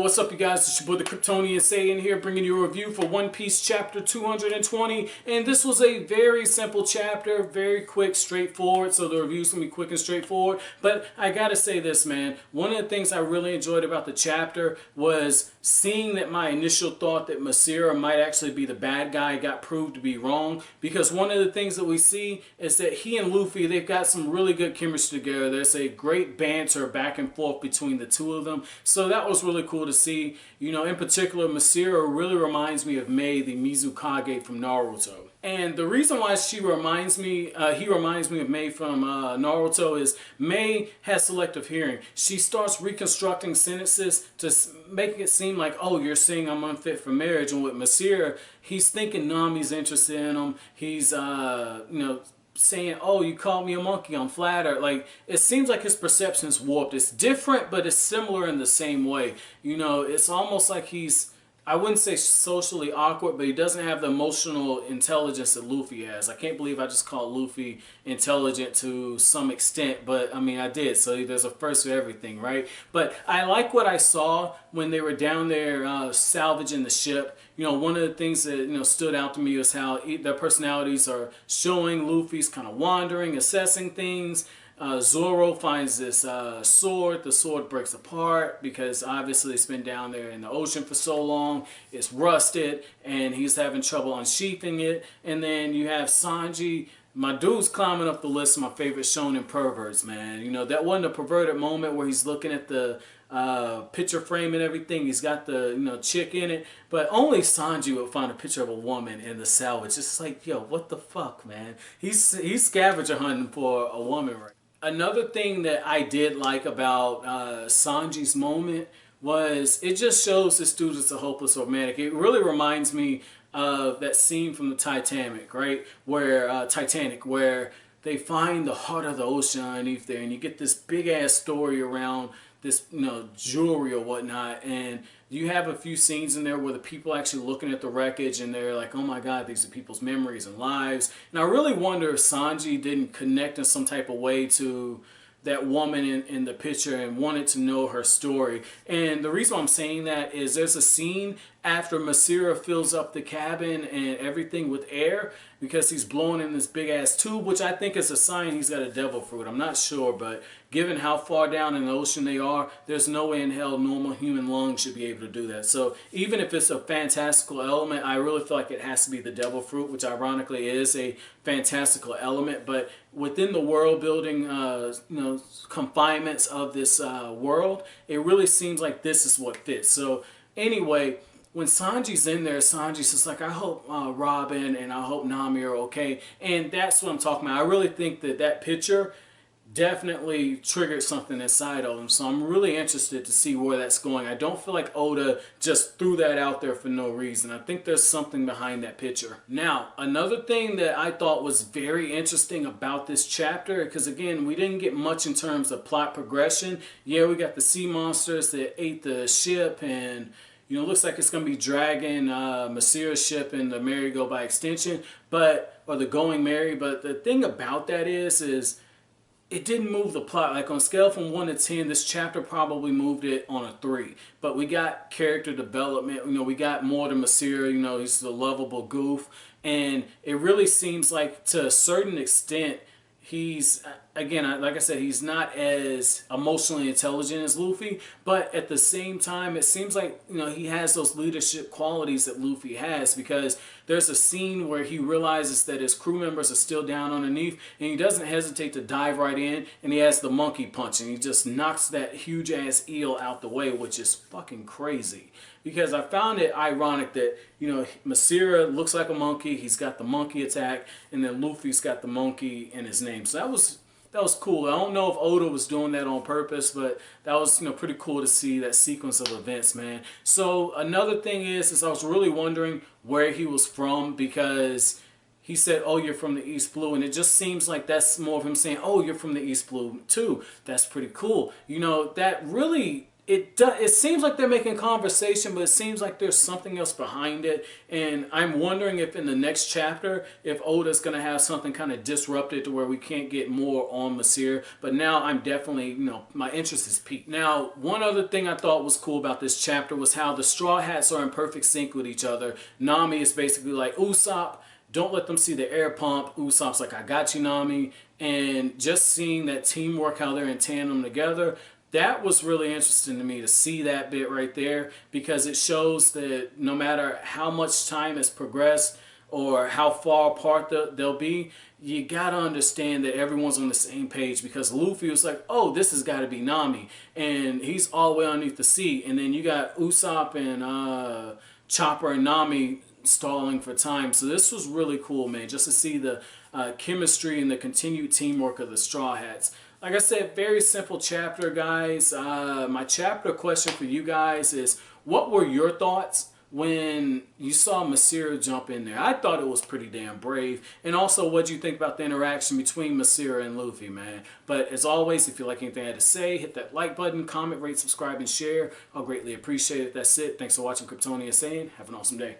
what's up you guys? It's your boy the Kryptonian saying here, bringing you a review for One Piece chapter 220. And this was a very simple chapter, very quick, straightforward. So the review's gonna be quick and straightforward. But I gotta say this, man. One of the things I really enjoyed about the chapter was seeing that my initial thought that Masira might actually be the bad guy got proved to be wrong. Because one of the things that we see is that he and Luffy, they've got some really good chemistry together. There's a great banter back and forth between the two of them. So that was really cool to see. You know, in particular, Masira really reminds me of Mei, the Mizukage from Naruto. And the reason why he reminds me of Mei from Naruto is Mei has selective hearing. She starts reconstructing sentences to make it seem like, oh, you're saying I'm unfit for marriage. And with Masira, he's thinking Nami's interested in him. He's, saying, oh, you called me a monkey, I'm flattered. Like, it seems like his perception is warped. It's different, but it's similar in the same way. You know, it's almost like he's, I wouldn't say socially awkward, but he doesn't have the emotional intelligence that Luffy has. I can't believe I just called Luffy intelligent to some extent, but I mean, I did. So there's a first for everything, right? But I like what I saw when they were down there salvaging the ship. You know, one of the things that, stood out to me was how their personalities are showing. Luffy's kind of wandering, assessing things. Zoro finds this sword. The sword breaks apart because obviously it's been down there in the ocean for so long. It's rusted and he's having trouble unsheathing it. And then you have Sanji. My dude's climbing up the list of my favorite shonen perverts, man. You know, that wasn't a perverted moment where he's looking at the picture frame and everything. He's got the chick in it, but only Sanji would find a picture of a woman in the salvage. It's like, yo, what the fuck, man? He's scavenger hunting for a woman, right? Another thing that I did like about Sanji's moment was it just shows this dude is a hopeless romantic. It really reminds me of that scene from the Titanic, right? Where they find the heart of the ocean underneath there, and you get this big ass story around this, jewelry or whatnot, and you have a few scenes in there where the people are actually looking at the wreckage and they're like, oh my god, these are people's memories and lives. And I really wonder if Sanji didn't connect in some type of way to that woman in the picture and wanted to know her story. And the reason I'm saying that is there's a scene after Masira fills up the cabin and everything with air because he's blowing in this big ass tube, which I think is a sign he's got a devil fruit. I'm not sure, but given how far down in the ocean they are, there's no way in hell normal human lungs should be able to do that. So even if it's a fantastical element, I really feel like it has to be the devil fruit, which ironically is a fantastical element. But within the world building, confinements of this world, it really seems like this is what fits. So anyway, when Sanji's in there, Sanji's just like, I hope Robin and I hope Nami are okay. And that's what I'm talking about. I really think that picture definitely triggered something inside of him. So I'm really interested to see where that's going. I don't feel like Oda just threw that out there for no reason. I think there's something behind that picture. Now, another thing that I thought was very interesting about this chapter, because again, we didn't get much in terms of plot progression. Yeah, we got the sea monsters that ate the ship, and looks like it's going to be dragging Masira's ship and the merry-go by extension, or the Going Merry. But the thing about that is it didn't move the plot. Like on a scale from 1 to 10, this chapter probably moved it on a 3. But we got character development. We got more to Masira. He's the lovable goof. And it really seems like to a certain extent, he's, again, like I said, he's not as emotionally intelligent as Luffy, but at the same time, it seems like, he has those leadership qualities that Luffy has, because there's a scene where he realizes that his crew members are still down underneath, and he doesn't hesitate to dive right in, and he has the monkey punch, and he just knocks that huge-ass eel out the way, which is fucking crazy. Because I found it ironic that, Masira looks like a monkey, he's got the monkey attack, and then Luffy's got the monkey in his name. So that was cool. I don't know if Oda was doing that on purpose, but that was pretty cool to see that sequence of events, man. So another thing is I was really wondering where he was from, because he said, oh, you're from the East Blue, and it just seems like that's more of him saying, oh, you're from the East Blue too. That's pretty cool. That really it seems like they're making conversation, but it seems like there's something else behind it. And I'm wondering if in the next chapter, if Oda's going to have something kind of disrupted to where we can't get more on Masira. But now I'm definitely, my interest is peaked. Now, one other thing I thought was cool about this chapter was how the Straw Hats are in perfect sync with each other. Nami is basically like, Usopp, don't let them see the air pump. Usopp's like, I got you, Nami. And just seeing that teamwork, how they're in tandem together, that was really interesting to me to see that bit right there, because it shows that no matter how much time has progressed or how far apart they'll be, you got to understand that everyone's on the same page, because Luffy was like, oh, this has got to be Nami. And he's all the way underneath the sea. And then you got Usopp and Chopper and Nami stalling for time. So this was really cool, man, just to see the chemistry and the continued teamwork of the Straw Hats. Like I said, very simple chapter, guys. My chapter question for you guys is, what were your thoughts when you saw Masira jump in there? I thought it was pretty damn brave. And also, what do you think about the interaction between Masira and Luffy, man? But as always, if you like anything I had to say, hit that like button, comment, rate, subscribe, and share. I'll greatly appreciate it. That's it. Thanks for watching Kryptonian Saying. Have an awesome day.